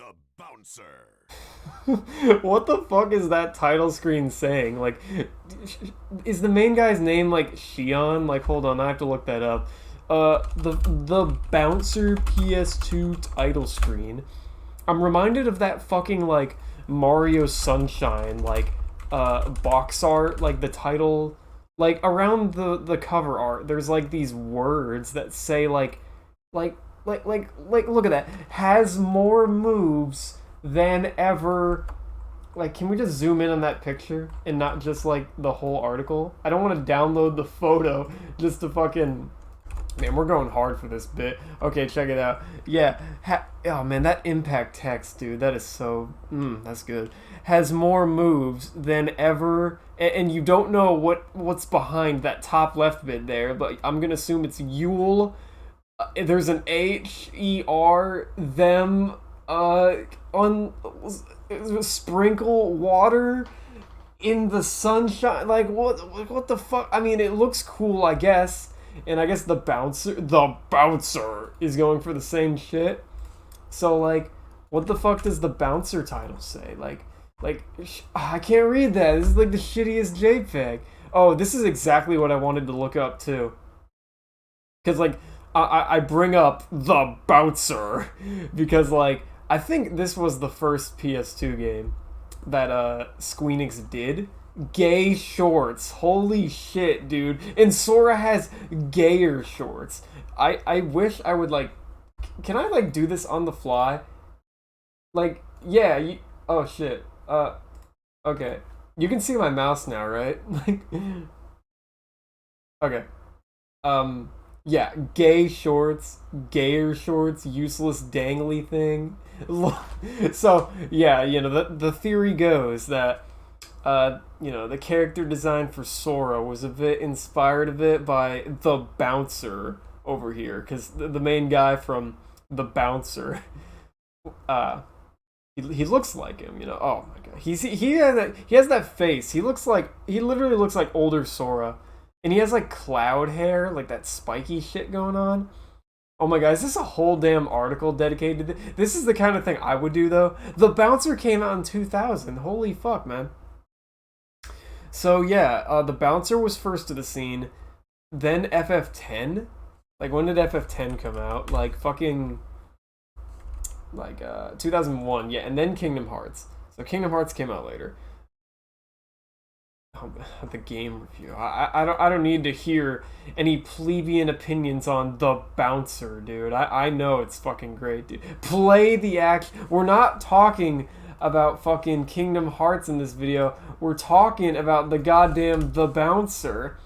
The Bouncer. What the fuck is that title screen saying? Like, is the main guy's name like Shion? Like, hold on, I have to look that up. The Bouncer PS2 title screen. I'm reminded of that fucking like Mario Sunshine like box art, like the title, like around the cover art. There's like these words that say like like look at that, has more moves than ever. Like, can we just zoom in on that picture and not just like the whole article? I don't want to download the photo just to fucking. Man, we're going hard for this bit. Okay, check it out. Yeah. Oh, man, that impact text, dude, that is so... that's good. Has more moves than ever... And you don't know what's behind that top left bit there, but I'm going to assume it's Yule. There's an H-E-R, them, on... sprinkle water in the sunshine. Like, what the fuck? I mean, it looks cool, I guess. And I guess the bouncer is going for the same shit. So like, what the fuck does the bouncer title say? I can't read that. This is like the shittiest JPEG. Oh, this is exactly what I wanted to look up too. Cause like, I bring up the bouncer because like I think this was the first PS2 game that Squeenix did. Gay shorts. Holy shit, dude. And Sora has gayer shorts. I wish I would, like... Can I, like, do this on the fly? Like, yeah, oh, shit. Okay. You can see my mouse now, right? Like... Okay. Yeah, gay shorts, gayer shorts, useless dangly thing. So, yeah, you know, the theory goes that you know, the character design for Sora was a bit inspired by the Bouncer over here, because the main guy from the Bouncer, he looks like him, you know. Oh my god, he has that face. He literally looks like older Sora, and he has like cloud hair, like that spiky shit going on. Oh my god, is this a whole damn article dedicated to this? This is the kind of thing I would do though. The Bouncer came out in 2000. Holy fuck, man. So yeah, the Bouncer was first to the scene, then FF10. Like, when did FF10 come out? Like, fucking... Like, 2001, yeah, and then Kingdom Hearts. So Kingdom Hearts came out later. Oh, the game review. I don't need to hear any plebeian opinions on the Bouncer, dude. I know it's fucking great, dude. Play the act. We're not talking about fucking Kingdom Hearts in this video. We're talking about the goddamn The Bouncer.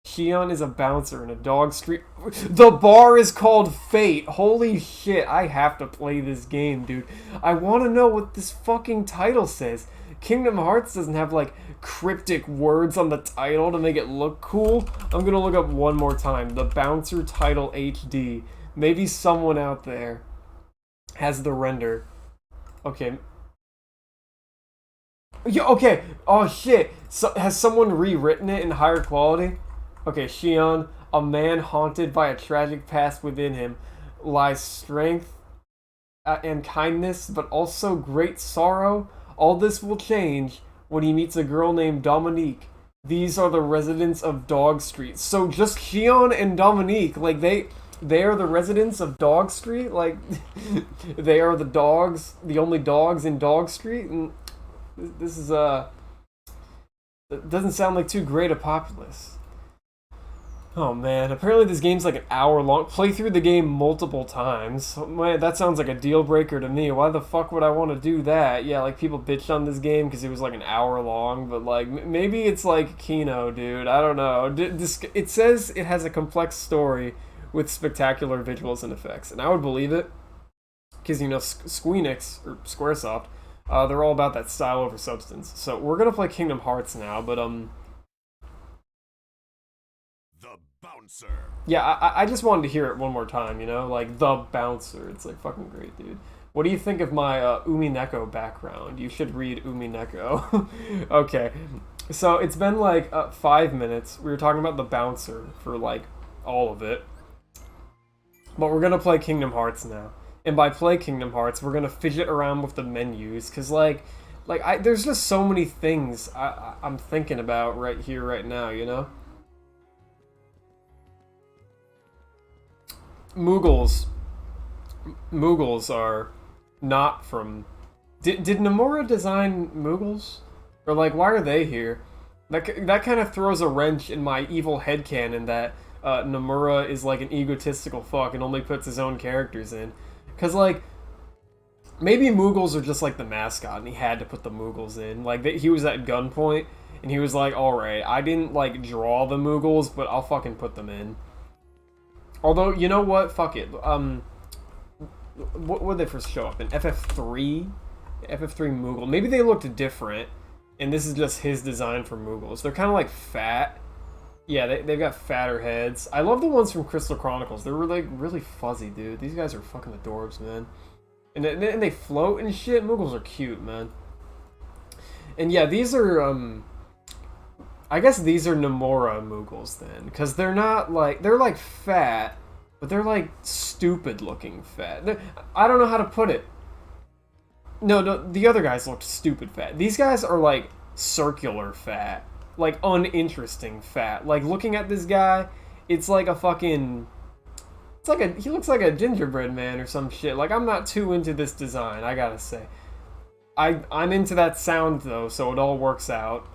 Shion is a bouncer in a dog street. The bar is called Fate. Holy shit, I have to play this game, dude. I want to know what this fucking title says. Kingdom Hearts doesn't have, like, cryptic words on the title to make it look cool. I'm gonna look up one more time. The Bouncer title HD. Maybe someone out there has the render. Okay. Yeah, okay. Oh shit. So, has someone rewritten it in higher quality? Okay, Shion, a man haunted by a tragic past within him, lies strength and kindness, but also great sorrow. All this will change when he meets a girl named Dominique. These are the residents of Dog Street. So just Shion and Dominique, like they are the residents of Dog Street. Like they are the dogs, the only dogs in Dog Street. And this is it doesn't sound like too great a populace. Oh man, apparently this game's like an hour long. Play through the game multiple times. Man, that sounds like a deal breaker to me. Why the fuck would I want to do that? Yeah, like people bitched on this game because it was like an hour long, but like maybe it's like Kino, dude. I don't know. It says it has a complex story with spectacular visuals and effects, and I would believe it because, you know, Squeenix or Squaresoft, they're all about that style over substance. So we're gonna play Kingdom Hearts now, but Bouncer. yeah, I just wanted to hear it one more time, you know? Like, The Bouncer. It's, like, fucking great, dude. What do you think of my Umineko background? You should read Umineko. Okay. So, it's been, like, 5 minutes. We were talking about The Bouncer for, like, all of it. But we're gonna play Kingdom Hearts now. And by play Kingdom Hearts, we're gonna fidget around with the menus, cause there's just so many things I'm thinking about right here, right now, you know? Moogles. Moogles are not from... Did Nomura design Moogles? Or, like, why are they here? That kind of throws a wrench in my evil headcanon that Nomura is, like, an egotistical fuck and only puts his own characters in. Because, like, maybe Moogles are just, like, the mascot, and he had to put the Moogles in. Like, he was at gunpoint, and he was like, alright, I didn't, like, draw the Moogles, but I'll fucking put them in. Although, you know what? Fuck it. What would they first show up in? FF3? FF3 Moogle. Maybe they looked different, and this is just his design for Moogles. They're kind of like fat. Yeah, they've got fatter heads. I love the ones from Crystal Chronicles. They're really fuzzy, dude. These guys are fucking adorbs, man. And they float and shit. Moogles are cute, man. And yeah, these are, I guess these are Nomura Moogles then. Because they're not like, they're like fat, but they're like stupid looking fat. I don't know how to put it. No, the other guys looked stupid fat. These guys are like circular fat. Like uninteresting fat. Like looking at this guy, it's like a fucking... It's like he looks like a gingerbread man or some shit. Like I'm not too into this design, I gotta say. I'm into that sound though, so it all works out.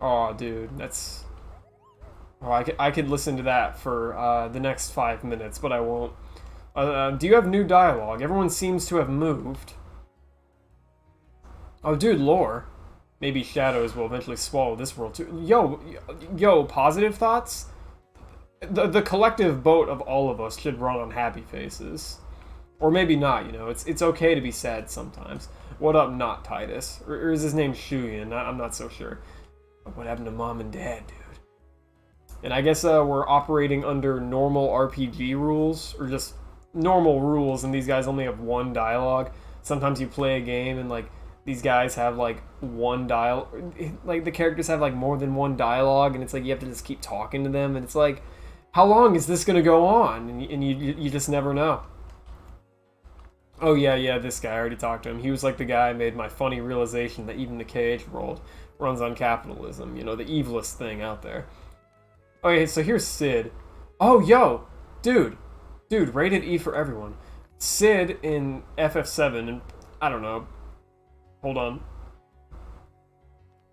Oh, dude, that's... Oh, I could listen to that for the next 5 minutes, but I won't. Do you have new dialogue? Everyone seems to have moved. Oh, dude, lore. Maybe shadows will eventually swallow this world too. Yo, positive thoughts? The collective boat of all of us should run on happy faces. Or maybe not, you know. It's okay to be sad sometimes. What up, not Titus? Or is his name Shuyan? I'm not so sure. What happened to Mom and Dad, dude? And I guess we're operating under normal RPG rules, or just normal rules, and these guys only have one dialogue. Sometimes you play a game and, like, these guys have, like, one dialogue. Like, the characters have, like, more than one dialogue, and it's like you have to just keep talking to them, and it's like, how long is this gonna go on? And you just never know. Oh, yeah, this guy, I already talked to him. He was, like, the guy who made my funny realization that even the KH world runs on capitalism, you know, the evilest thing out there. Okay, so here's Sid. Oh, yo! Dude, rated E for everyone. Sid in FF7, and I don't know. Hold on.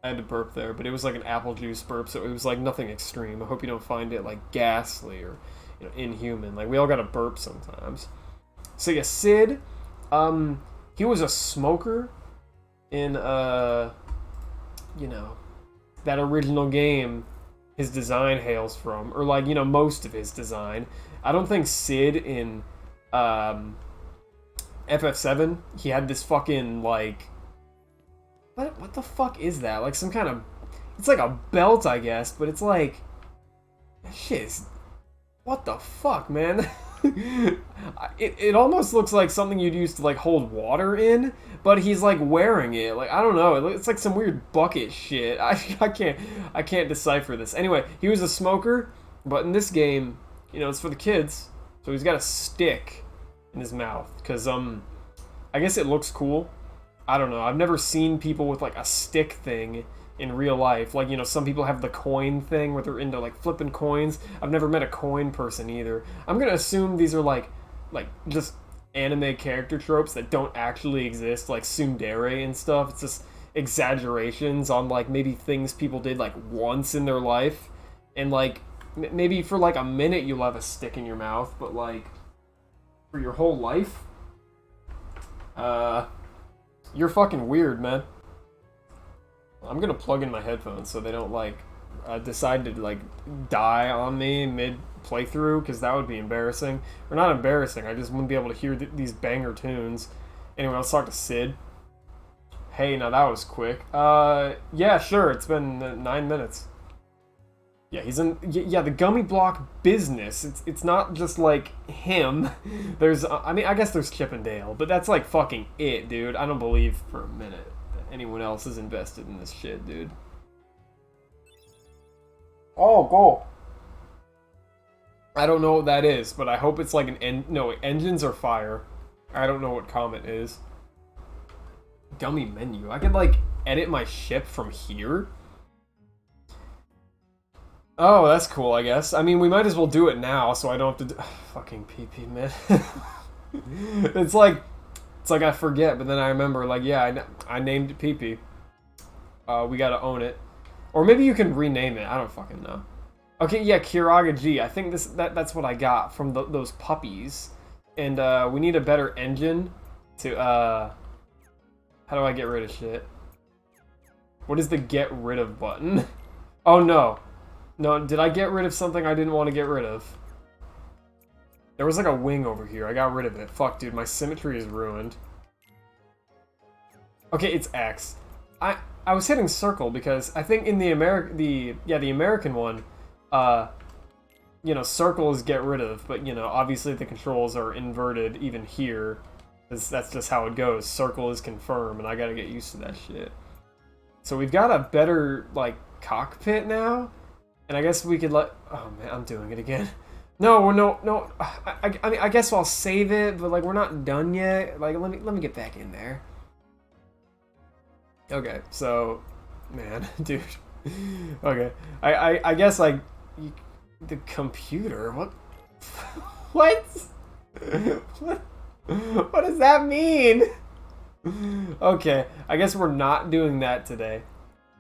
I had to burp there, but it was like an apple juice burp, so it was like nothing extreme. I hope you don't find it like ghastly or, you know, inhuman. Like, we all gotta burp sometimes. So yeah, Sid, he was a smoker in, you know, that original game his design hails from, or like, you know, most of his design. I don't think Sid in FF7, he had this fucking like, what the fuck is that? Like some kind of, it's like a belt, I guess, but it's like, shit, what the fuck, man? it almost looks like something you'd use to like hold water in, but he's like wearing it. Like, I don't know, it's like some weird bucket shit. I can't decipher this. Anyway, he was a smoker, but in this game, you know, it's for the kids, so he's got a stick in his mouth because I guess it looks cool. I don't know. I've never seen people with like a stick thing in real life. Like, you know, some people have the coin thing where they're into like flipping coins. I've never met a coin person either. I'm gonna assume these are like just anime character tropes that don't actually exist, like tsundere and stuff. It's just exaggerations on like maybe things people did like once in their life, and like maybe for like a minute you'll have a stick in your mouth, but like for your whole life, you're fucking weird, man. I'm gonna plug in my headphones so they don't like decide to like die on me mid playthrough, because that would be embarrassing. Or not embarrassing, I just wouldn't be able to hear these banger tunes. Anyway, let's talk to Sid. Hey, now that was quick. Yeah, sure, it's been 9 minutes. Yeah, he's in, yeah, the gummy block business. It's not just like him. There's, I mean, I guess there's Chip and Dale, but that's like fucking it, dude. I don't believe for a minute anyone else is invested in this shit, dude. Oh, go. I don't know what that is, but I hope it's like no, engines are fire. I don't know what comet is. Gummy menu. I could like edit my ship from here. Oh, that's cool, I guess. I mean, we might as well do it now, so I don't have to do... Fucking PP, man. it's like I forget, but then I remember, like, yeah, I named it PP. We gotta own it. Or maybe you can rename it. I don't fucking know. Okay, yeah, Kiraga G. I think that's what I got from those puppies. And we need a better engine to... How do I get rid of shit? What is the get rid of button? Oh, no. No, did I get rid of something I didn't want to get rid of? There was like a wing over here. I got rid of it. Fuck, dude, my symmetry is ruined. Okay, it's X. I was hitting circle because I think in the American one, you know, circle is get rid of, but you know, obviously the controls are inverted even here. That's just how it goes. Circle is confirm, and I gotta get used to that shit. So we've got a better like cockpit now. And I guess we could let... Oh, man, I'm doing it again. No. I mean, I guess I'll save it, but, like, we're not done yet. Like, let me get back in there. Okay, so... Man, dude. Okay. I guess, like... the computer? What? What? What does that mean? Okay, I guess we're not doing that today.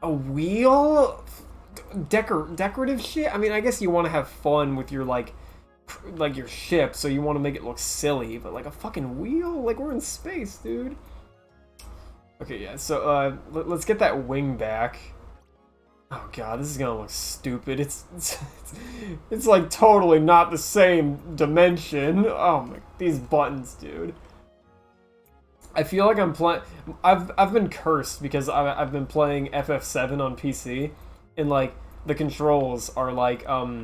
A wheel? Decorative shit? I mean, I guess you want to have fun with your, like your ship, so you want to make it look silly, but, like, a fucking wheel? Like, we're in space, dude. Okay, yeah, so, let's get that wing back. Oh, God, this is gonna look stupid. It's like, totally not the same dimension. Oh, my... These buttons, dude. I feel like I'm playing... I've been cursed because I've been playing FF7 on PC, and, like, the controls are like I've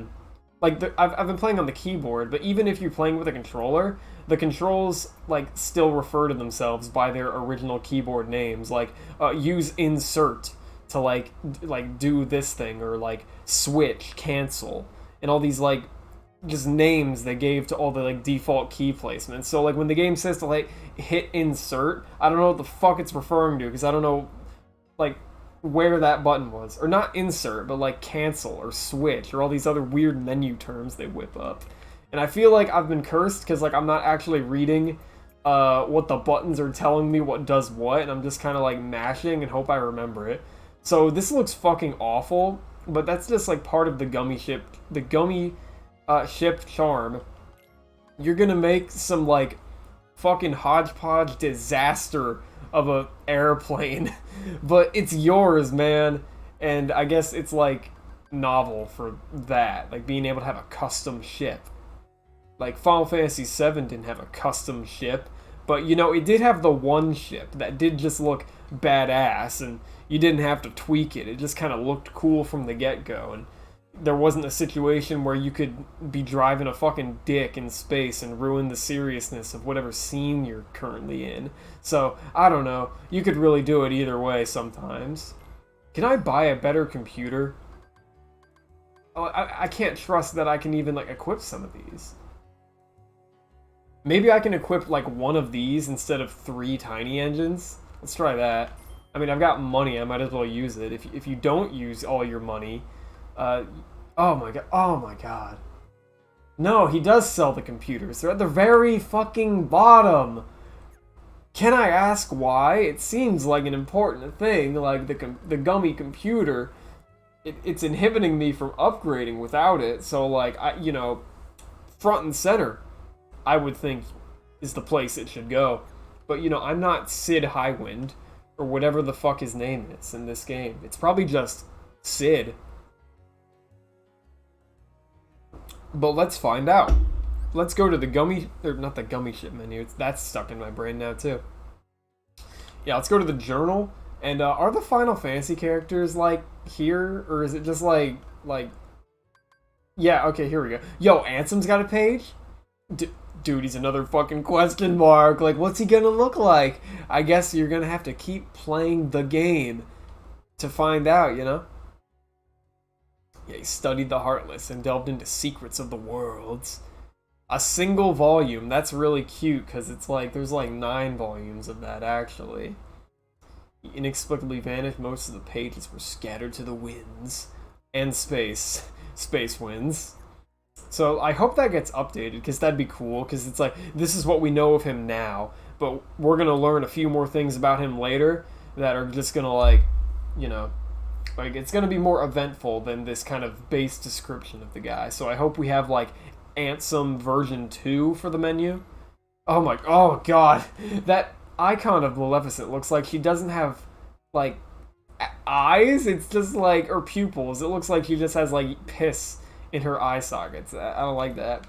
been playing on the keyboard, but even if you're playing with a controller, the controls like still refer to themselves by their original keyboard names, like use insert to like do this thing, or like switch, cancel, and all these like just names they gave to all the like default key placements. So like when the game says to like hit insert, I don't know what the fuck it's referring to, because I don't know like where that button was. Or not insert, but like cancel or switch or all these other weird menu terms they whip up. And I feel like I've been cursed because like I'm not actually reading what the buttons are telling me what does what, and I'm just kind of like mashing and hope I remember it. So this looks fucking awful, but that's just like part of the gummy ship charm. You're gonna make some like fucking hodgepodge disaster of a airplane, but it's yours, man. And I guess it's like novel for that, like being able to have a custom ship. Like Final Fantasy VII didn't have a custom ship, but you know, it did have the one ship that did just look badass, and you didn't have to tweak it. It just kind of looked cool from the get-go, and there wasn't a situation where you could be driving a fucking dick in space and ruin the seriousness of whatever scene you're currently in. So, I don't know. You could really do it either way sometimes. Can I buy a better computer? Oh, I can't trust that I can even, like, equip some of these. Maybe I can equip, like, one of these instead of 3 tiny engines? Let's try that. I mean, I've got money. I might as well use it. If you don't use all your money... oh my god. No, he does sell the computers. They're at the very fucking bottom. Can I ask why? It seems like an important thing, like the gummy computer. It's inhibiting me from upgrading without it, so like, you know, front and center, I would think, is the place it should go. But, you know, I'm not Sid Highwind, or whatever the fuck his name is in this game. It's probably just Sid. But let's find out. Let's go to the gummy, or not the gummy ship menu. That's stuck in my brain now too. Yeah, let's go to the journal. And are the Final Fantasy characters like here, or is it just like? Yeah, okay, here we go. Yo, Ansem's got a page. Dude, he's another fucking question mark. Like, what's he gonna look like? I guess you're gonna have to keep playing the game to find out, you know? Yeah, he studied the Heartless and delved into secrets of the worlds. A single volume. That's really cute because it's like there's like 9 volumes of that actually. He inexplicably vanished. Most of the pages were scattered to the winds and space. Space winds. So I hope that gets updated because that'd be cool because it's like this is what we know of him now, but we're gonna learn a few more things about him later that are just gonna like, you know, like it's gonna be more eventful than this kind of base description of the guy. So I hope we have like Ansem version 2 for the menu. Oh god, that icon of Maleficent looks like she doesn't have like eyes. It's just like or pupils. It looks like she just has like piss in her eye sockets. I don't like that.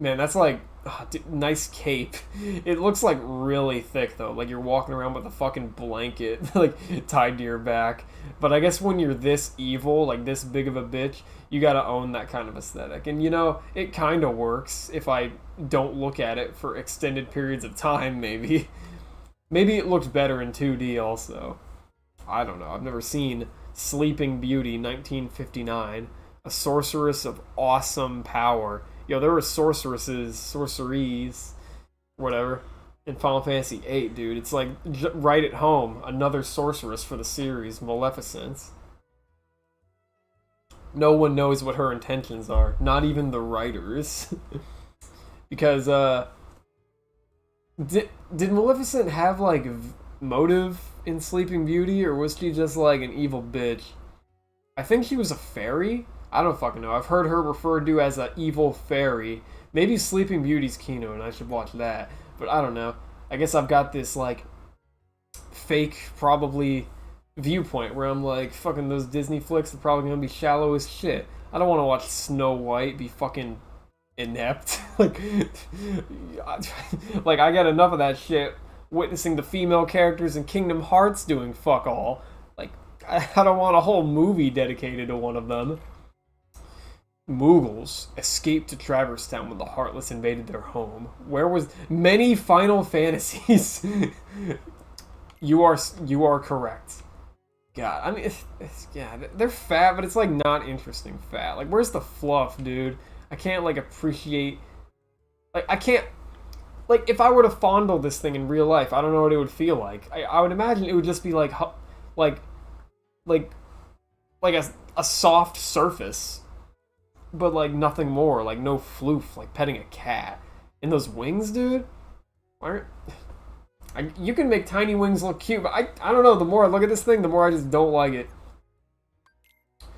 Man, that's like dude, nice cape. It looks like really thick though, like you're walking around with a fucking blanket like tied to your back. But I guess when you're this evil, like this big of a bitch, you gotta own that kind of aesthetic. And you know, it kind of works if I don't look at it for extended periods of time. Maybe, maybe it looked better in 2D also. I don't know. I've never seen Sleeping Beauty 1959, a sorceress of awesome power. Yo, there were sorceries, whatever, in Final Fantasy VIII, dude. It's like right at home, another sorceress for the series, Maleficent. No one knows what her intentions are, not even the writers. Because, did Maleficent have, like, motive in Sleeping Beauty, or was she just, like, an evil bitch? I think she was a fairy? I don't fucking know. I've heard her referred to as an evil fairy. Maybe Sleeping Beauty's Kino, and I should watch that. But I don't know. I guess I've got this, like, fake, probably, viewpoint where I'm like, fucking those Disney flicks are probably gonna be shallow as shit. I don't want to watch Snow White be fucking inept. like, like, I got enough of that shit witnessing the female characters in Kingdom Hearts doing fuck all. Like, I don't want a whole movie dedicated to one of them. Moogles escaped to Traverse Town when the Heartless invaded their home. Where was many Final Fantasies? You are correct. God, I mean, yeah, they're fat, but it's like not interesting fat. Like, where's the fluff, dude? I can't like appreciate. Like, I can't. Like, if I were to fondle this thing in real life, I don't know what it would feel like. I would imagine it would just be like, like, like a soft surface. But, like, nothing more. Like, no floof. Like, petting a cat. And those wings, dude? Why aren't... you can make tiny wings look cute, but I don't know. The more I look at this thing, the more I just don't like it.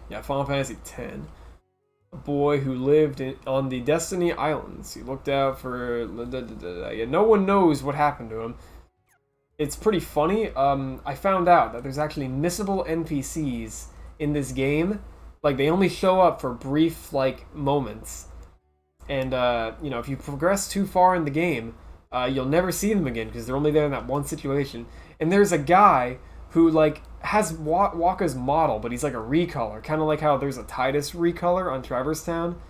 Yeah, Final Fantasy X. A boy who lived on the Destiny Islands. He looked out for... Yeah, no one knows what happened to him. It's pretty funny. I found out that there's actually missable NPCs in this game. Like, they only show up for brief, like, moments. And, you know, if you progress too far in the game, you'll never see them again, because they're only there in that one situation. And there's a guy who, like, has Waka's model, but he's, like, a recolor. Kind of like how there's a Tidus recolor on Traverse Town.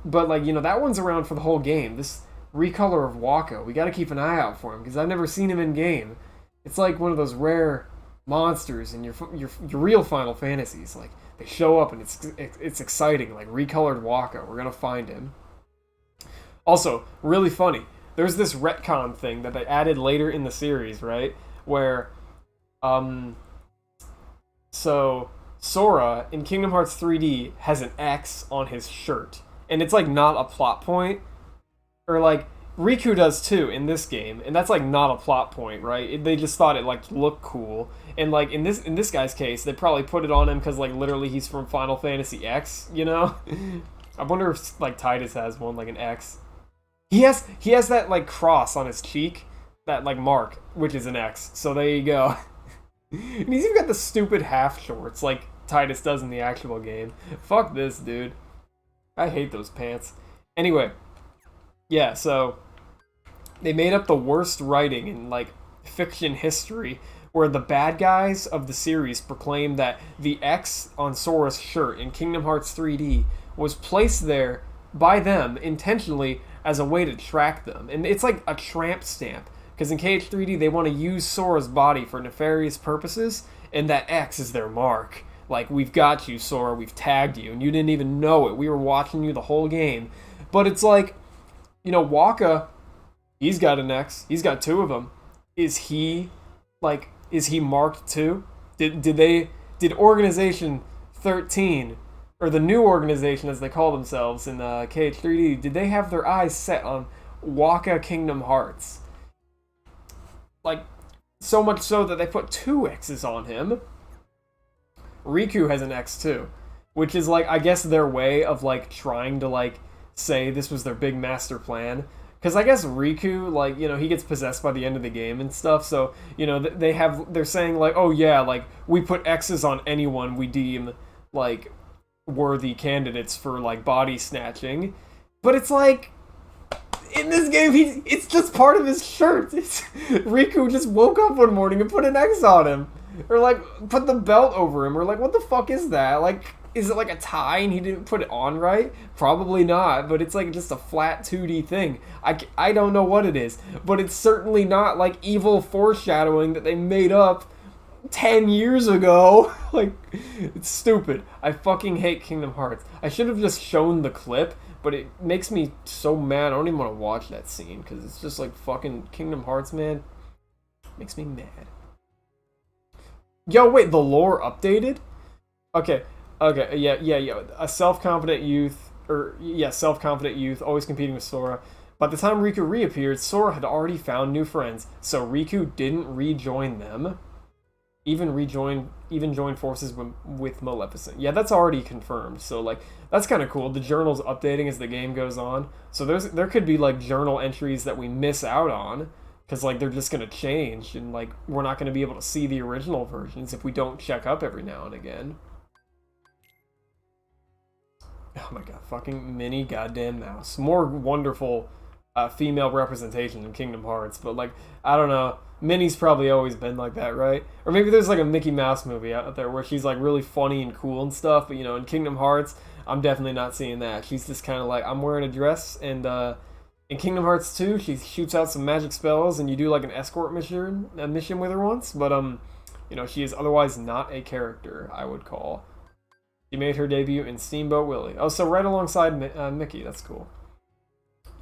But, like, you know, that one's around for the whole game. This recolor of Waka, we gotta keep an eye out for him, because I've never seen him in-game. It's like one of those rare monsters in your real Final Fantasies. Like, they show up and it's exciting, like recolored Waka. We're gonna find him. Also, really funny. There's this retcon thing that they added later in the series, right? Where, so Sora in Kingdom Hearts 3D has an X on his shirt, and it's like not a plot point, or like Riku does too in this game, and that's like not a plot point, right? They just thought it like looked cool. And like in this guy's case, they probably put it on him because like literally he's from Final Fantasy X, you know? I wonder if like Tidus has one, like an X. He has that like cross on his cheek, that like mark, which is an X. So there you go. And he's even got the stupid half shorts like Tidus does in the actual game. Fuck this, dude. I hate those pants. Anyway, yeah, so they made up the worst writing in like fiction history, where the bad guys of the series proclaim that the X on Sora's shirt in Kingdom Hearts 3D was placed there by them intentionally as a way to track them. And it's like a tramp stamp, because in KH3D they want to use Sora's body for nefarious purposes, and that X is their mark. Like, we've got you, Sora, we've tagged you, and you didn't even know it. We were watching you the whole game. But it's like, you know, Waka, he's got an X. He's got two of them. Is he, like, is he marked too? Did Organization 13, or the new organization as they call themselves in KH3D, did they have their eyes set on Waka Kingdom Hearts? Like, so much so that they put two X's on him. Riku has an X too, which is like, I guess their way of like trying to like say this was their big master plan. Because I guess Riku, like, you know, he gets possessed by the end of the game and stuff, so, you know, they're saying, like, oh yeah, like, we put X's on anyone we deem, like, worthy candidates for, like, body snatching. But it's like, in this game, it's just part of his shirt. Riku just woke up one morning and put an X on him. Or, like, put the belt over him. Or, like, what the fuck is that? Like, is it like a tie and he didn't put it on right? Probably not, but it's like just a flat 2D thing. I don't know what it is, but it's certainly not like evil foreshadowing that they made up 10 years ago. Like, it's stupid. I fucking hate Kingdom Hearts. I should have just shown the clip, but it makes me so mad. I don't even want to watch that scene because it's just like fucking Kingdom Hearts, man. Makes me mad. Yo, wait, the lore updated? Okay, yeah. A self-confident youth, self-confident youth, always competing with Sora. By the time Riku reappeared, Sora had already found new friends, so Riku didn't rejoin them. Even join forces with Maleficent. Yeah, that's already confirmed. So like, that's kind of cool. The journal's updating as the game goes on. So there could be like journal entries that we miss out on, because like they're just gonna change, and like we're not gonna be able to see the original versions if we don't check up every now and again. Oh my god, fucking Minnie goddamn Mouse. More wonderful female representation in Kingdom Hearts, but like, I don't know. Minnie's probably always been like that, right? Or maybe there's like a Mickey Mouse movie out there where she's like really funny and cool and stuff, but you know, in Kingdom Hearts, I'm definitely not seeing that. She's just kind of like, I'm wearing a dress, and in Kingdom Hearts 2, she shoots out some magic spells, and you do like an escort mission with her once, but you know, she is otherwise not a character, I would call. She made her debut in Steamboat Willie. Oh, so right alongside Mickey. That's cool.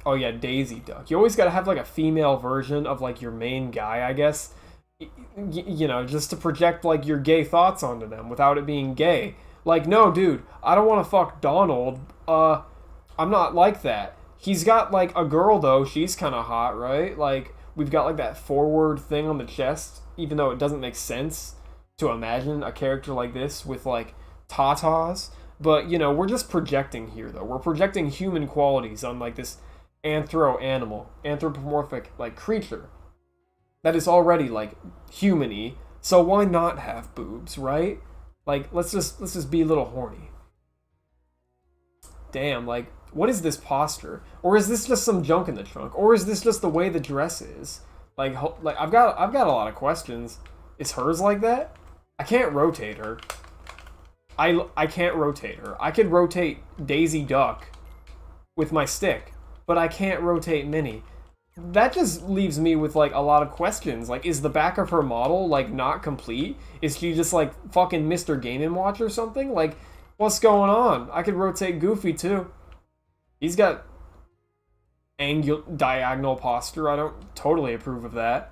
Oh yeah, Daisy Duck. You always gotta have like a female version of like your main guy, I guess. You know, just to project like your gay thoughts onto them without it being gay. Like, no, dude, I don't want to fuck Donald. I'm not like that. He's got like a girl though. She's kind of hot, right? Like, we've got like that forward thing on the chest, even though it doesn't make sense to imagine a character like this with like tatas. But, you know, we're just projecting here, though. We're projecting human qualities on, like, this anthropomorphic, like, creature that is already, like, human-y. So why not have boobs, right? Like, let's just be a little horny. Damn, like, what is this posture? Or is this just some junk in the trunk? Or is this just the way the dress is? Like I've got a lot of questions. Is hers like that? I can't rotate her. I can't rotate her. I could rotate Daisy Duck with my stick, but I can't rotate Minnie. That just leaves me with, like, a lot of questions. Like, is the back of her model, like, not complete? Is she just, like, fucking Mr. Game & Watch or something? Like, what's going on? I could rotate Goofy, too. He's got diagonal posture. I don't totally approve of that.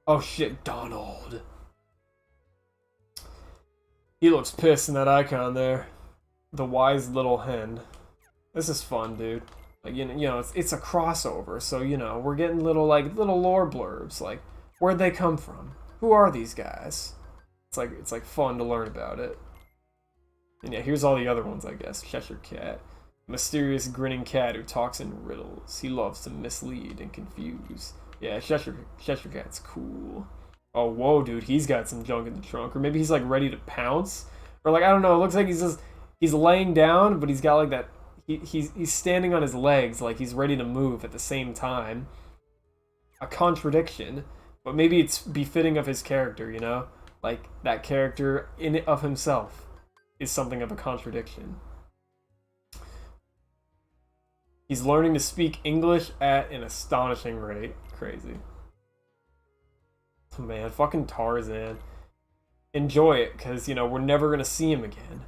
Oh, shit, Donald. He looks pissed in that icon there. The wise little hen. This is fun, dude. Like, you know, it's a crossover, so, you know, we're getting little lore blurbs, like, where'd they come from? Who are these guys? It's like fun to learn about it. And yeah, here's all the other ones, I guess. Cheshire Cat. Mysterious grinning cat who talks in riddles. He loves to mislead and confuse. Yeah, Cheshire Cat's cool. Oh, whoa, dude, he's got some junk in the trunk. Or maybe he's, like, ready to pounce. Or, like, I don't know, it looks like he's laying down, but he's got, like, that... He's standing on his legs, like he's ready to move at the same time. A contradiction. But maybe it's befitting of his character, you know? Like, that character in it of himself is something of a contradiction. He's learning to speak English at an astonishing rate. Crazy. Man, fucking Tarzan. enjoy it, because, you know, we're never gonna see him again.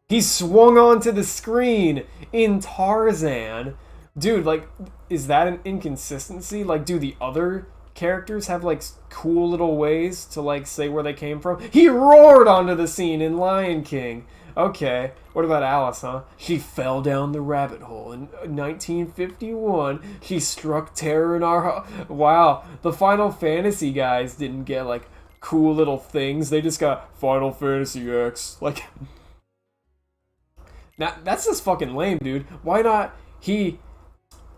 He swung onto the screen in Tarzan. Dude, like, is that an inconsistency? Like, do the other characters have, like, cool little ways to, like, say where they came from? He roared onto the scene in Lion King. Okay, what about Alice, huh? She fell down the rabbit hole in 1951. She struck terror in our... Wow, the Final Fantasy guys didn't get, like, cool little things. They just got Final Fantasy X. Like... Now, that's just fucking lame, dude. Why not he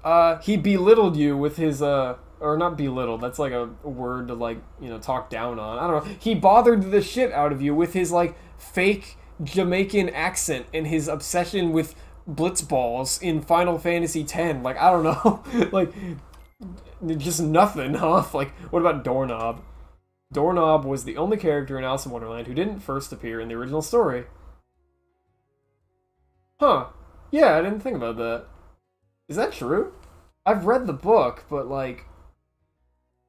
belittled you with his, or not belittled, that's like a word to, like, you know, talk down on. I don't know. He bothered the shit out of you with his, like, fake Jamaican accent and his obsession with blitzballs in Final Fantasy X. Like, I don't know. Like, just nothing, huh? Like, what about Doorknob? Doorknob was the only character in Alice in Wonderland who didn't first appear in the original story. Huh. Yeah, I didn't think about that. Is that true? I've read the book, but, like...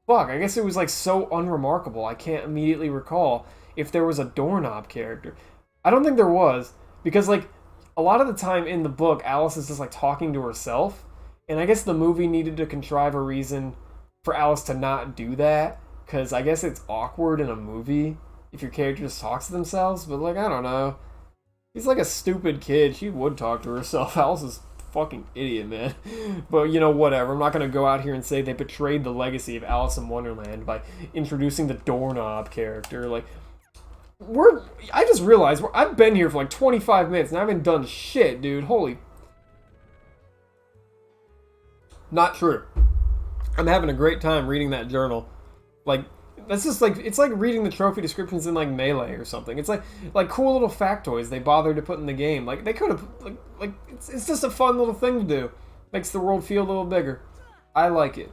Fuck, I guess it was, like, so unremarkable. I can't immediately recall if there was a Doorknob character. I don't think there was, because, like, a lot of the time in the book, Alice is just, like, talking to herself, and I guess the movie needed to contrive a reason for Alice to not do that, because I guess it's awkward in a movie if your character just talks to themselves, but, like, I don't know. He's like a stupid kid. She would talk to herself. Alice is a fucking idiot, man. But, you know, whatever. I'm not going to go out here and say they betrayed the legacy of Alice in Wonderland by introducing the Doorknob character. Like, I just realized, I've been here for like 25 minutes and I haven't done shit, dude. Holy. Not true. I'm having a great time reading that journal. Like, that's just like, it's like reading the trophy descriptions in like Melee or something. It's like cool little factoids they bothered to put in the game. Like, they could have, like it's just a fun little thing to do. Makes the world feel a little bigger. I like it.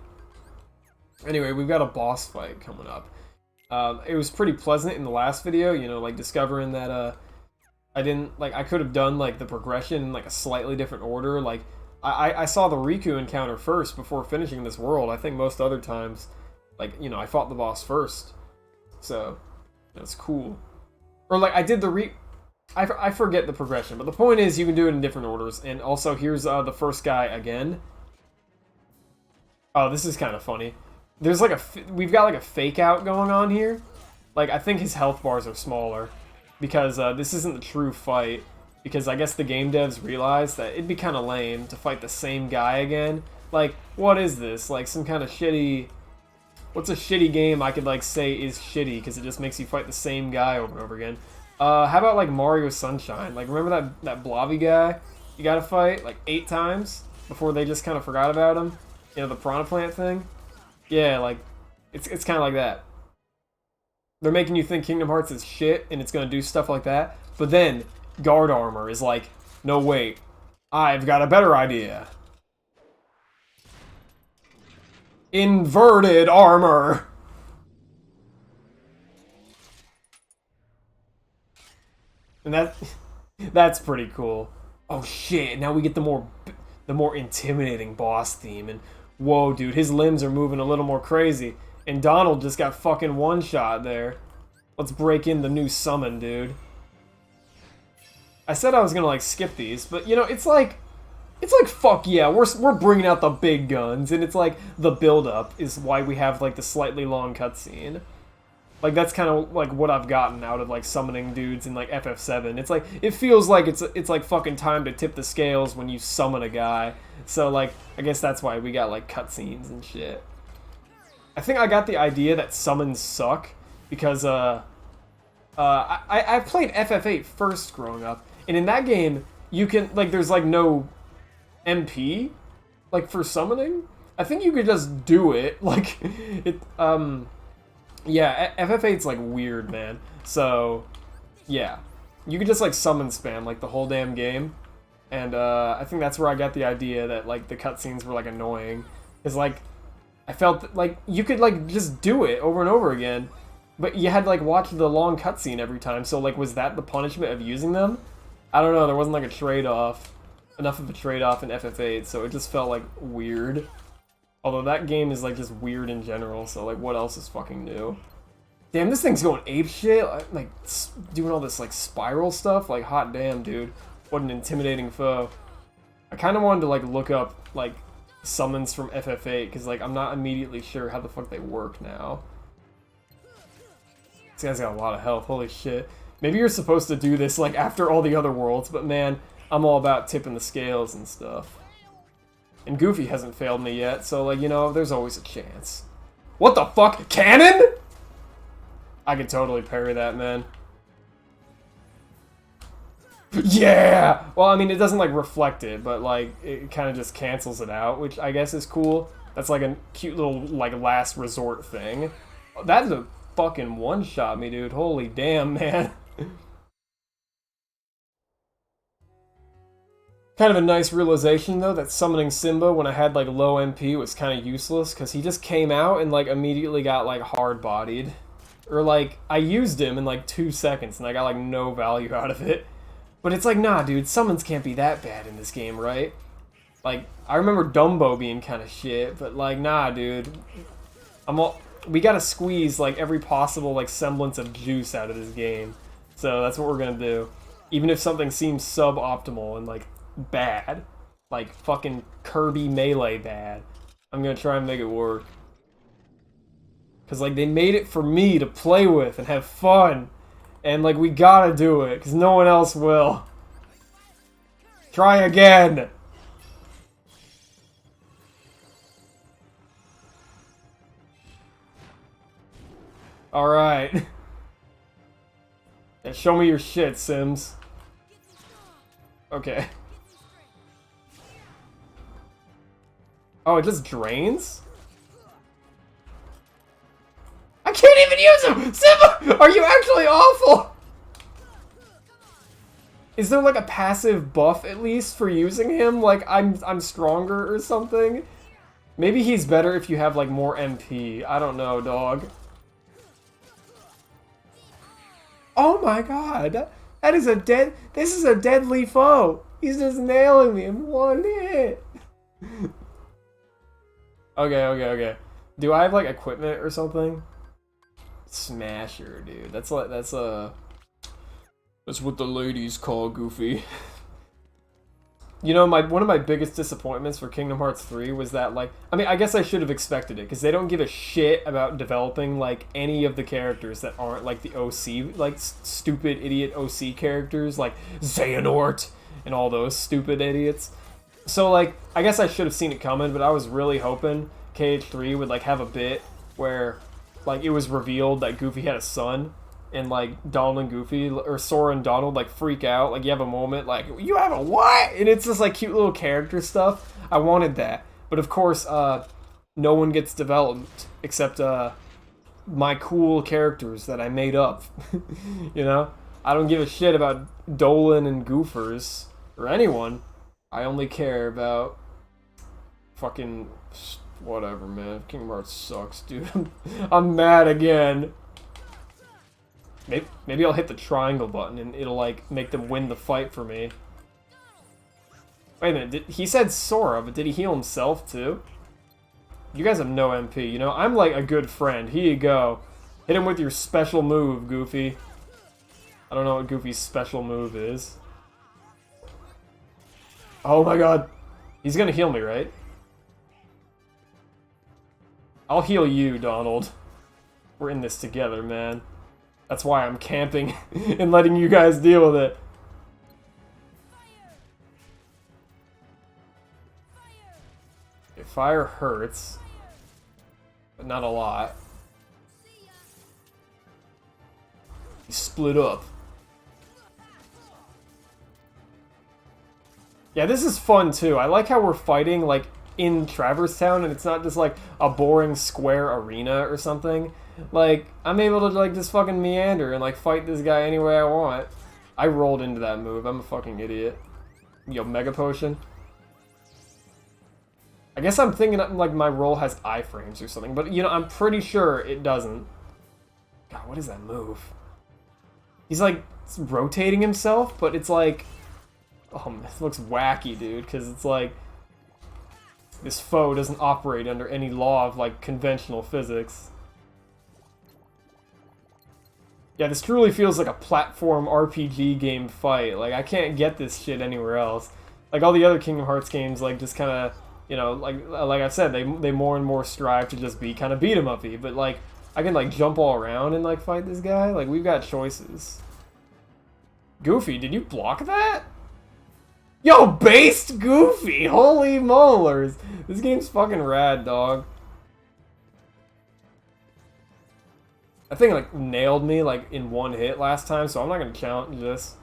Anyway, we've got a boss fight coming up. It was pretty pleasant in the last video, you know, like discovering that I could have done like the progression in like a slightly different order. Like, I saw the Riku encounter first before finishing this world. I think most other times, like, you know, I fought the boss first. So, that's cool. Or, like, I did the I forget the progression, but the point is you can do it in different orders. And also, here's the first guy again. Oh, this is kind of funny. There's, like, we've got, like, a fake out going on here. Like, I think his health bars are smaller. Because this isn't the true fight. Because I guess the game devs realized that it'd be kind of lame to fight the same guy again. Like, what is this? Like, some kind of shitty... What's a shitty game I could, like, say is shitty because it just makes you fight the same guy over and over again? How about, like, Mario Sunshine? Like, remember that blobby guy you gotta fight, like, 8 times before they just kind of forgot about him? You know, the Piranha Plant thing? Yeah, like, it's kind of like that. They're making you think Kingdom Hearts is shit and it's gonna do stuff like that, but then Guard Armor is like, no, wait, I've got a better idea. Inverted armor. And that's pretty cool. Oh shit, now we get the more intimidating boss theme, and whoa dude, his limbs are moving a little more crazy. And Donald just got fucking one shot there. Let's break in the new summon, dude. I said I was gonna like skip these, but you know, it's like fuck yeah, we're bringing out the big guns, and it's like the build-up is why we have like the slightly long cutscene. Like that's kind of like what I've gotten out of like summoning dudes in like FF7. It's like it feels like it's like fucking time to tip the scales when you summon a guy. So like I guess that's why we got like cutscenes and shit. I think I got the idea that summons suck because I played FF8 first growing up, and in that game you can like there's like no MP like for summoning. I think you could just do it like it yeah, FF8's like weird, man. So yeah, you could just like summon spam like the whole damn game, and I think that's where I got the idea that like the cutscenes were like annoying, because like I felt like you could like just do it over and over again, but you had to like watch the long cutscene every time. So like, was that the punishment of using them? I don't know. There wasn't like a trade-off, enough of a trade-off in FF8, so it just felt like weird. Although that game is like just weird in general. So like, what else is fucking new? Damn, this thing's going ape shit. Like, doing all this, like, spiral stuff. Like, hot damn, dude. What an intimidating foe. I kind of wanted to, like, look up, like, summons from FF8, because, like, I'm not immediately sure how the fuck they work now. This guy's got a lot of health. Holy shit. Maybe you're supposed to do this, like, after all the other worlds, but, man, I'm all about tipping the scales and stuff. And Goofy hasn't failed me yet, so, like, you know, there's always a chance. What the fuck? Cannon?! I could totally parry that, man. Yeah! Well, I mean, it doesn't, like, reflect it, but, like, it kind of just cancels it out, which I guess is cool. That's, like, a cute little, like, last resort thing. That's a fucking one-shot me, dude. Holy damn, man. Kind of a nice realization, though, that summoning Simba when I had, like, low MP was kind of useless, because he just came out and, like, immediately got, like, hard-bodied. Or, like, I used him in, like, 2 seconds, and I got, like, no value out of it. But it's like, nah, dude, summons can't be that bad in this game, right? Like, I remember Dumbo being kind of shit, but, like, nah, dude. We gotta squeeze, like, every possible, like, semblance of juice out of this game. So that's what we're gonna do. Even if something seems suboptimal and, like, bad. Like, fucking Kirby Melee bad. I'm gonna try and make it work. Because, like, they made it for me to play with and have fun. And, like, we gotta do it, because no one else will. Try again! Alright. Yeah, show me your shit, Sims. Okay. Oh, it just drains? I can't even use him! Simba! Are you actually awful? Is there like a passive buff at least for using him? Like I'm stronger or something? Maybe he's better if you have like more MP. I don't know, dog. Oh my god. That is this is a deadly foe. He's just nailing me in one hit. Okay. Do I have like equipment or something? Smasher, dude. That's what the ladies call Goofy. You know, one of my biggest disappointments for Kingdom Hearts 3 was that, like, I mean, I guess I should have expected it, because they don't give a shit about developing, like, any of the characters that aren't, like, the OC, like, stupid idiot OC characters, like Xehanort and all those stupid idiots. So, like, I guess I should have seen it coming, but I was really hoping KH3 would, like, have a bit where, like, it was revealed that Goofy had a son, and, like, Donald and Goofy, or Sora and Donald, like, freak out. Like, you have a moment, like, you have a what? And it's just, like, cute little character stuff. I wanted that. But, of course, no one gets developed except, my cool characters that I made up. You know? I don't give a shit about Dolan and Goofers, or anyone. I only care about fucking whatever, man. Kingdom Hearts sucks, dude. I'm mad again. Maybe I'll hit the triangle button and it'll, like, make them win the fight for me. Wait a minute, he said Sora, but did he heal himself, too? You guys have no MP, you know? I'm, like, a good friend. Here you go. Hit him with your special move, Goofy. I don't know what Goofy's special move is. Oh my god. He's gonna heal me, right? I'll heal you, Donald. We're in this together, man. That's why I'm camping and letting you guys deal with it. Okay, fire hurts, but not a lot. You split up. Yeah, this is fun too. I like how we're fighting like in Traverse Town and it's not just like a boring square arena or something. Like, I'm able to, like, just fucking meander and, like, fight this guy any way I want. I rolled into that move. I'm a fucking idiot. Yo, Mega Potion. I guess I'm thinking, like, my roll has iframes or something. But, you know, I'm pretty sure it doesn't. God, what is that move? He's, like, rotating himself, but it's, like... Oh, it looks wacky, dude, because it's, like... This foe doesn't operate under any law of, like, conventional physics. Yeah, this truly feels like a platform RPG game fight. Like, I can't get this shit anywhere else. Like, all the other Kingdom Hearts games, like, just kind of, you know, like I've said, they more and more strive to just be kind of beat 'em uppy. But, like, I can, like, jump all around and, like, fight this guy. Like, we've got choices. Goofy, did you block that? Yo, based Goofy! Holy molars! This game's fucking rad, dog. I think like nailed me like in one hit last time, so I'm not gonna challenge this.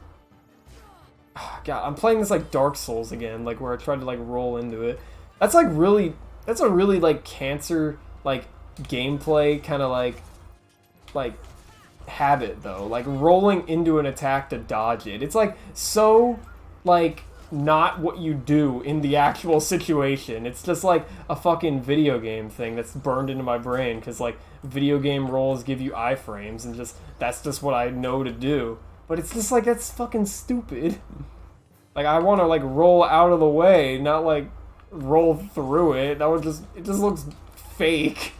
God, I'm playing this like Dark Souls again, like where I tried to like roll into it. That's like really, that's a really like cancer like gameplay kind of like habit though. Like rolling into an attack to dodge it. It's like so like not what you do in the actual situation. It's just like a fucking video game thing that's burned into my brain because like video game rolls give you iframes and just that's just what I know to do. But it's just like that's fucking stupid. Like I want to like roll out of the way, not like roll through it. That would just it just looks fake.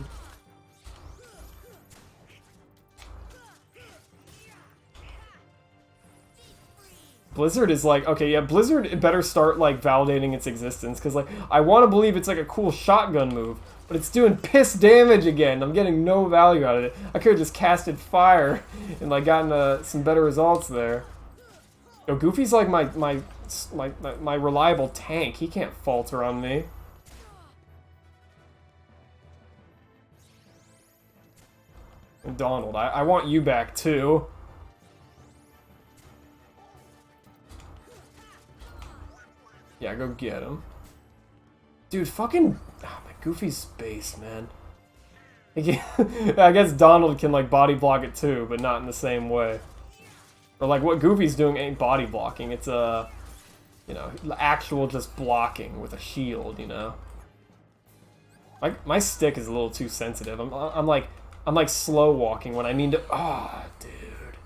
Blizzard is like, okay, yeah, Blizzard better start, like, validating its existence, because, like, I want to believe it's, like, a cool shotgun move, but it's doing piss damage again. I'm getting no value out of it. I could have just casted fire and, like, gotten some better results there. Yo, Goofy's, like, my reliable tank. He can't falter on me. And Donald, I want you back, too. Yeah, go get him. Dude, fucking... Oh, my Goofy's space, man. I guess Donald can, like, body block it too, but not in the same way. Or, like, what Goofy's doing ain't body blocking. It's, you know, actual just blocking with a shield, you know? My stick is a little too sensitive. I'm like slow walking when I mean to... Ah, oh, dude.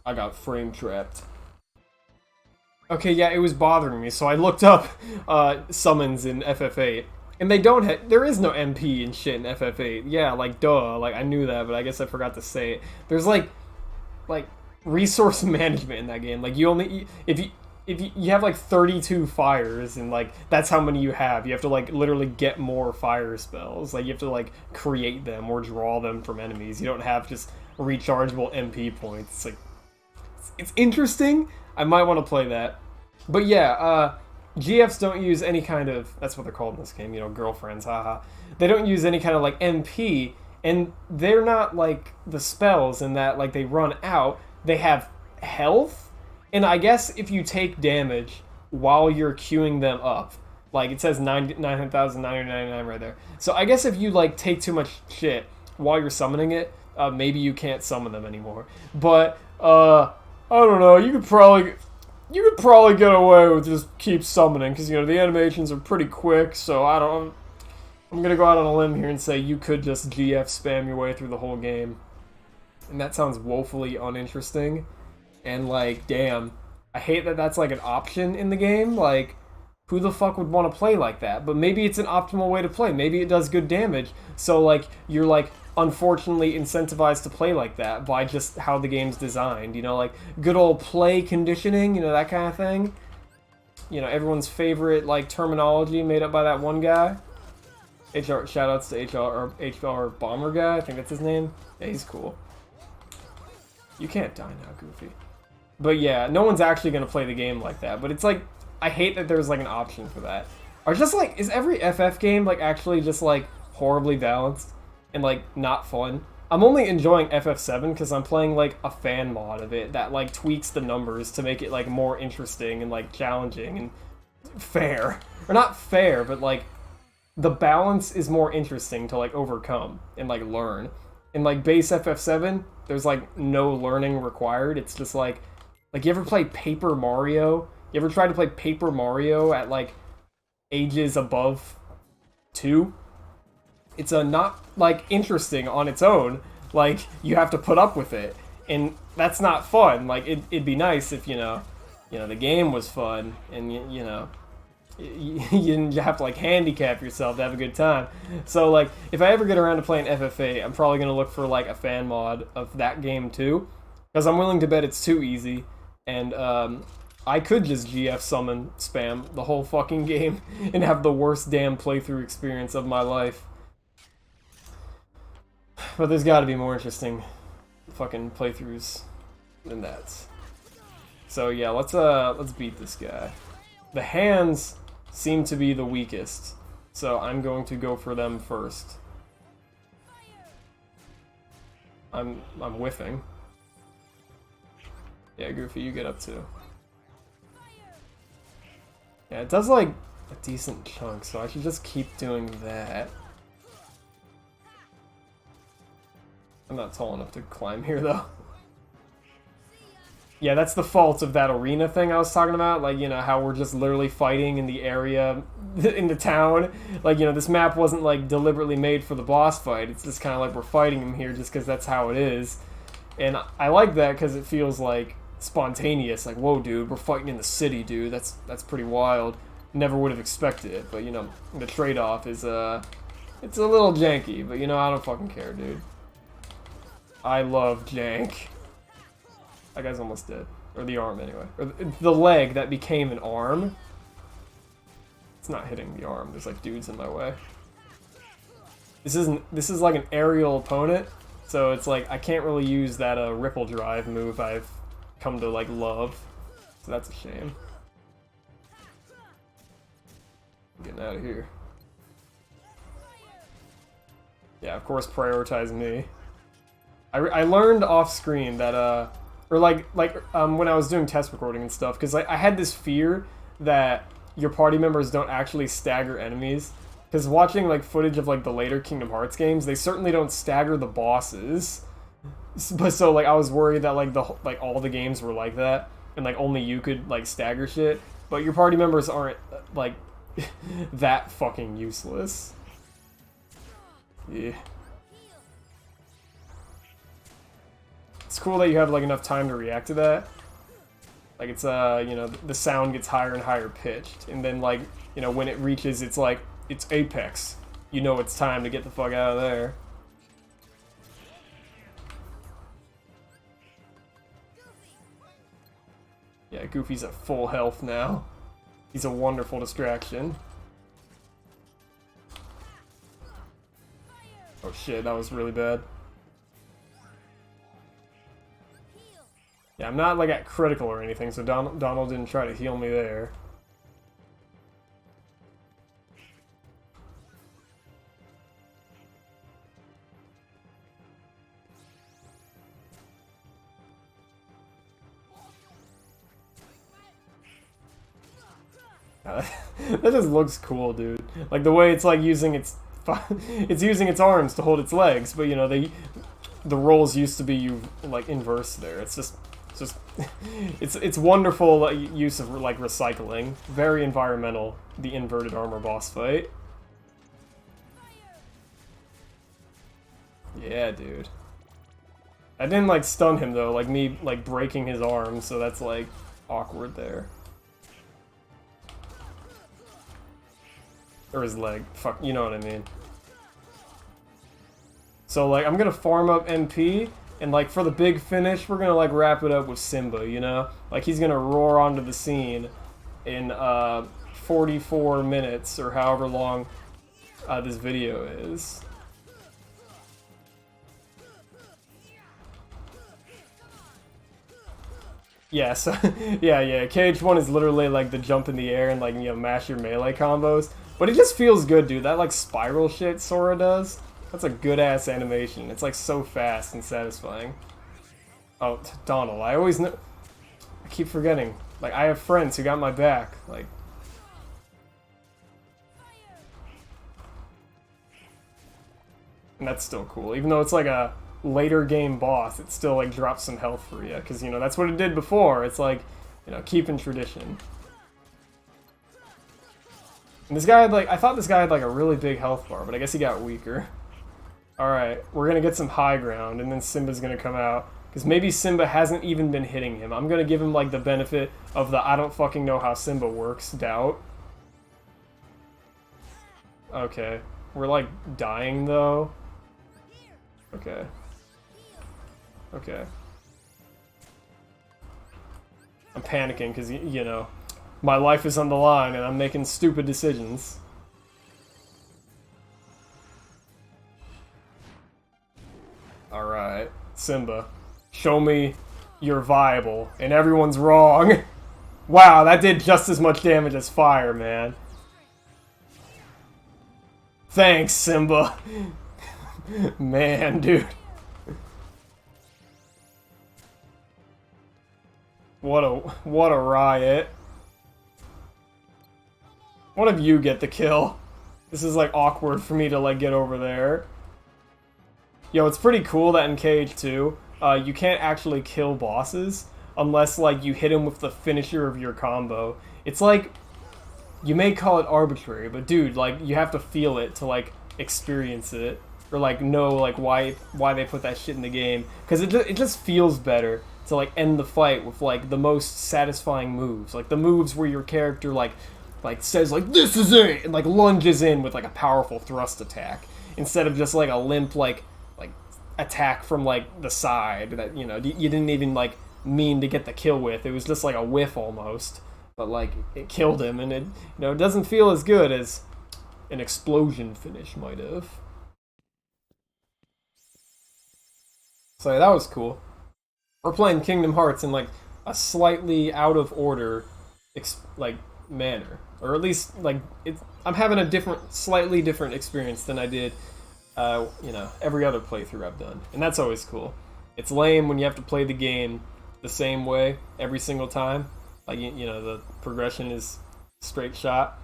I got frame trapped. Okay, yeah, it was bothering me, so I looked up summons in FF8, and they don't have, there is no MP and shit in FF8. Yeah, like, duh, like, I knew that, but I guess I forgot to say it. There's, like, resource management in that game. Like, you only, if you have, like, 32 fires, and, like, that's how many you have. You have to, like, literally get more fire spells. Like, you have to, like, create them or draw them from enemies. You don't have just rechargeable MP points. It's, like, it's interesting. I might want to play that. But yeah, GFs don't use any kind of... That's what they're called in this game, you know, girlfriends, haha. They don't use any kind of, like, MP, and they're not, like, the spells in that, like, they run out. They have health, and I guess if you take damage while you're queuing them up, like, it says 9,999 right there. So I guess if you, like, take too much shit while you're summoning it, maybe you can't summon them anymore. But, I don't know, you could probably get away with just keep summoning, because, you know, the animations are pretty quick, so I'm gonna go out on a limb here and say you could just GF spam your way through the whole game. And that sounds woefully uninteresting, and, like, damn, I hate that that's, like, an option in the game. Like, who the fuck would want to play like that? But maybe it's an optimal way to play. Maybe it does good damage, so, like, you're, like, unfortunately incentivized to play like that by just how the game's designed, you know, like good old play conditioning, you know, that kind of thing. You know, everyone's favorite like terminology made up by that one guy. HR, shoutouts to HR Bomber guy, I think that's his name. Yeah, he's cool. You can't die now, Goofy. But yeah, no one's actually gonna play the game like that. But it's like, I hate that there's like an option for that. Or just like, is every FF game like actually just like horribly balanced? And, like, not fun. I'm only enjoying FF7 because I'm playing, like, a fan mod of it that, like, tweaks the numbers to make it, like, more interesting and, like, challenging and fair. Or not fair, but, like, the balance is more interesting to, like, overcome and, like, learn. In, like, base FF7, there's, like, no learning required. It's just, like, you ever play Paper Mario? You ever try to play Paper Mario at, like, ages above 2? It's not, like, interesting on its own. Like, you have to put up with it. And that's not fun. Like, it'd be nice if, you know, the game was fun. And, you know, you didn't have to like handicap yourself to have a good time. So like if I ever get around to playing FFA, I'm probably gonna look for like a fan mod of that game too, because I'm willing to bet it's too easy, and I could just GF summon spam the whole fucking game and have the worst damn playthrough experience of my life. But there's got to be more interesting fucking playthroughs than that. So yeah, let's beat this guy. The hands seem to be the weakest, so I'm going to go for them first. I'm whiffing. Yeah, Goofy, you get up too. Yeah, it does like a decent chunk, so I should just keep doing that. I'm not tall enough to climb here though. Yeah, that's the fault of that arena thing I was talking about. Like, you know, how we're just literally fighting in the area, in the town. Like, you know, this map wasn't, like, deliberately made for the boss fight. It's just kind of like we're fighting him here just because that's how it is. And I like that because it feels, like, spontaneous. Like, whoa, dude, we're fighting in the city, dude. That's pretty wild. Never would have expected it. But, you know, the trade-off is, it's a little janky. But, you know, I don't fucking care, dude. I love jank. That guy's almost dead. Or the arm, anyway. Or the leg that became an arm. It's not hitting the arm. There's, like, dudes in my way. This is like an aerial opponent, so it's like I can't really use that ripple drive move I've come to, like, love. So that's a shame. I'm getting out of here. Yeah, of course, prioritize me. I learned off screen that or when I was doing test recording and stuff, because I had this fear that your party members don't actually stagger enemies. Because watching like footage of like the later Kingdom Hearts games, they certainly don't stagger the bosses. But so like I was worried that like all the games were like that, and like only you could like stagger shit. But your party members aren't like that fucking useless. Yeah. It's cool that you have like enough time to react to that. Like it's you know, the sound gets higher and higher pitched, and then like, you know, when it reaches its apex, you know it's time to get the fuck out of there. Yeah, Goofy's at full health now. He's a wonderful distraction. Oh shit, that was really bad. Yeah, I'm not like at critical or anything, so Donald didn't try to heal me there. That just looks cool, dude. Like the way it's like using it's using its arms to hold its legs, but you know the roles used to be like inverse there. It's it's wonderful use of like recycling. Very environmental. The inverted armor boss fight. Yeah, dude. I didn't like stun him though, like me like breaking his arm, so that's like awkward there. Or his leg. Fuck, you know what I mean. So like I'm gonna farm up MP, and like for the big finish, we're gonna like wrap it up with Simba, you know? Like he's gonna roar onto the scene in 44 minutes or however long this video is. Yeah, so yeah, KH1 is literally like the jump in the air and like, you know, mash your melee combos. But it just feels good, dude. That like spiral shit Sora does, that's a good ass animation. It's like so fast and satisfying. Oh, Donald, I always know. I keep forgetting. Like I have friends who got my back. Like. And that's still cool, even though it's like a later game boss, it still like drops some health for you, because you know that's what it did before. It's like, you know, keeping tradition. And this guy had like, I thought this guy had like a really big health bar, but I guess he got weaker. Alright, we're gonna get some high ground, and then Simba's gonna come out, because maybe Simba hasn't even been hitting him. I'm gonna give him like the benefit of the I don't fucking know how Simba works doubt. Okay. We're like dying though. Okay. Okay. I'm panicking because, you know, my life is on the line and I'm making stupid decisions. Alright. Simba. Show me you're viable and everyone's wrong. Wow, that did just as much damage as fire, man. Thanks, Simba. Man, dude. What a riot. One of you get the kill. This is like awkward for me to like get over there. Yo, it's pretty cool that in KH2, you can't actually kill bosses unless like you hit him with the finisher of your combo. It's like, you may call it arbitrary, but dude, like you have to feel it to like experience it or like know like why they put that shit in the game, because it just feels better to like end the fight with like the most satisfying moves, like the moves where your character like says like this is it and like lunges in with like a powerful thrust attack instead of just like a limp like attack from like the side that, you know, you didn't even like mean to get the kill with. It was just like a whiff almost, but like it killed him, and it, you know, it doesn't feel as good as an explosion finish might have. So yeah, that was cool. We're playing Kingdom Hearts in like a slightly out of order like manner, or at least like I'm having a slightly different experience than I did you know, every other playthrough I've done. And that's always cool. It's lame when you have to play the game the same way every single time. Like, you know, the progression is straight shot.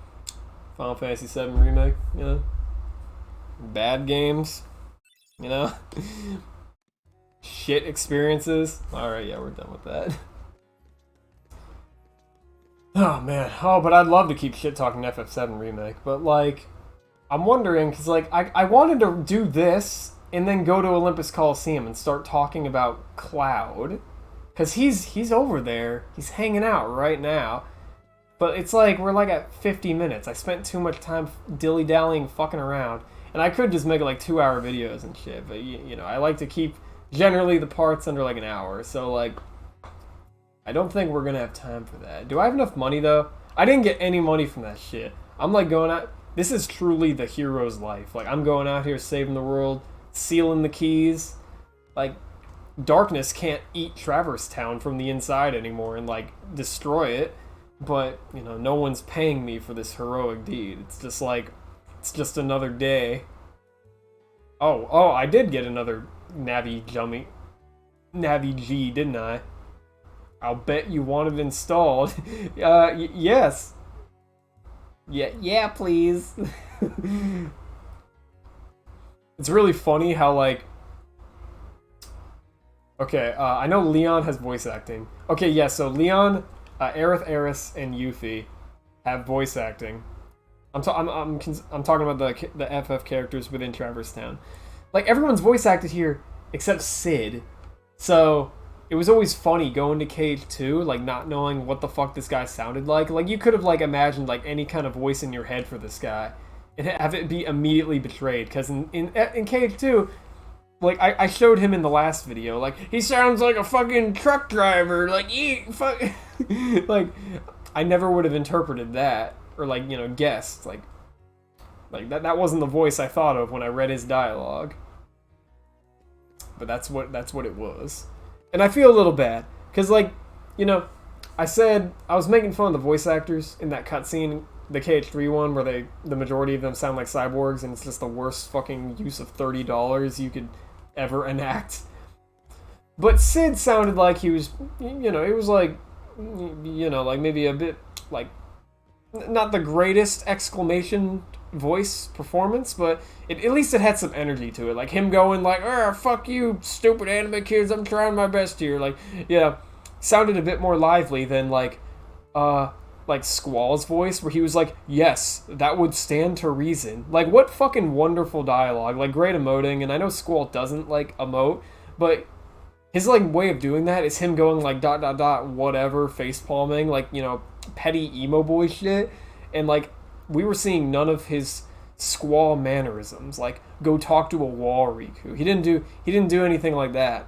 Final Fantasy VII Remake, you know. Bad games, you know. Shit experiences. Alright, yeah, we're done with that. Oh, man. Oh, but I'd love to keep shit talking FF7 Remake, but like, I'm wondering, because like I wanted to do this and then go to Olympus Coliseum and start talking about Cloud, because he's over there, he's hanging out right now, but it's like we're like at 50 minutes. I spent too much time dilly-dallying, fucking around, and I could just make like 2-hour videos and shit, but you know, I like to keep generally the parts under like an hour, so like I don't think we're gonna have time for that. Do I have enough money though? I didn't get any money from that shit. I'm like going out. This is truly the hero's life. Like, I'm going out here saving the world, sealing the keys. Like, darkness can't eat Traverse Town from the inside anymore and, like, destroy it. But, you know, no one's paying me for this heroic deed. It's just like, it's just another day. Oh, I did get another Navi G, didn't I? I'll bet you want it installed. Yes. Yeah, please. It's really funny how, like... Okay, I know Leon has voice acting. Okay, yeah, so Leon, Aerith, Eris, and Yuffie have voice acting. I'm talking about the FF characters within Traverse Town. Like, everyone's voice acted here except Sid. So... it was always funny going to Cage 2, like, not knowing what the fuck this guy sounded like. Like, you could have, like, imagined, like, any kind of voice in your head for this guy and have it be immediately betrayed. Because in Cage 2, like, I showed him in the last video, like, he sounds like a fucking truck driver. Like, fuck. Like, I never would have interpreted that. Or, like, you know, guessed. Like that wasn't the voice I thought of when I read his dialogue. But that's what it was. And I feel a little bad, because, like, you know, I said I was making fun of the voice actors in that cutscene, the KH3 one, where the majority of them sound like cyborgs, and it's just the worst fucking use of $30 you could ever enact. But Sid sounded like he was, you know, it was like, you know, like maybe a bit, like, not the greatest exclamation voice performance, but at least it had some energy to it. Like him going like, fuck you, stupid anime kids, I'm trying my best here. Like, yeah, sounded a bit more lively than like Squall's voice, where he was like, yes, that would stand to reason. Like, what fucking wonderful dialogue. Like, great emoting, and I know Squall doesn't like emote, but his like way of doing that is him going like ... whatever, face palming, like, you know, petty emo boy shit. And like, we were seeing none of his squall mannerisms, like go talk to a wall, Riku. He didn't do anything like that.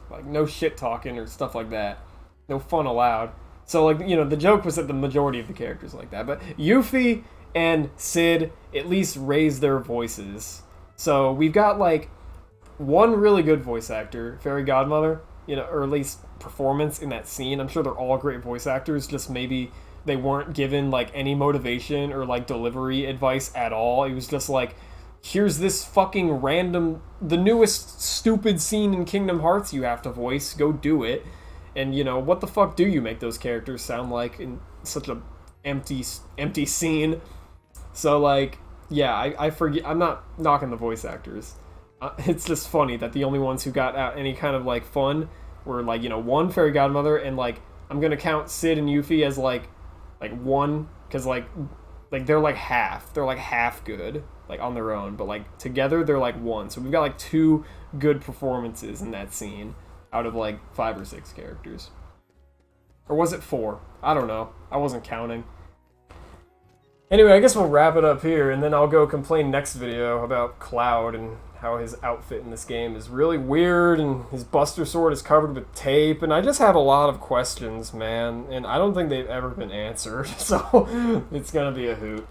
Like no shit talking or stuff like that. No fun allowed. So like, you know, the joke was that the majority of the characters like that, but Yuffie and Sid at least raise their voices. So we've got like one really good voice actor, Fairy Godmother, you know, or at least performance in that scene. I'm sure they're all great voice actors, just maybe they weren't given like any motivation or like delivery advice at all. It was just like, here's this fucking random, the newest stupid scene in Kingdom Hearts you have to voice, go do it. And you know, what the fuck do you make those characters sound like in such a empty scene? So like, yeah, I forget, I'm not knocking the voice actors. It's just funny that the only ones who got out any kind of like fun were like, you know, one Fairy Godmother, and like I'm gonna count Sid and Yuffie as like one, because like they're like half good like on their own, but like together they're like one. So we've got like two good performances in that scene out of like 5 or 6 characters, or was it 4? I don't know. I wasn't counting. Anyway, I guess we'll wrap it up here, and then I'll go complain next video about Cloud and how his outfit in this game is really weird, and his Buster Sword is covered with tape, and I just have a lot of questions, man, and I don't think they've ever been answered, so it's gonna be a hoot.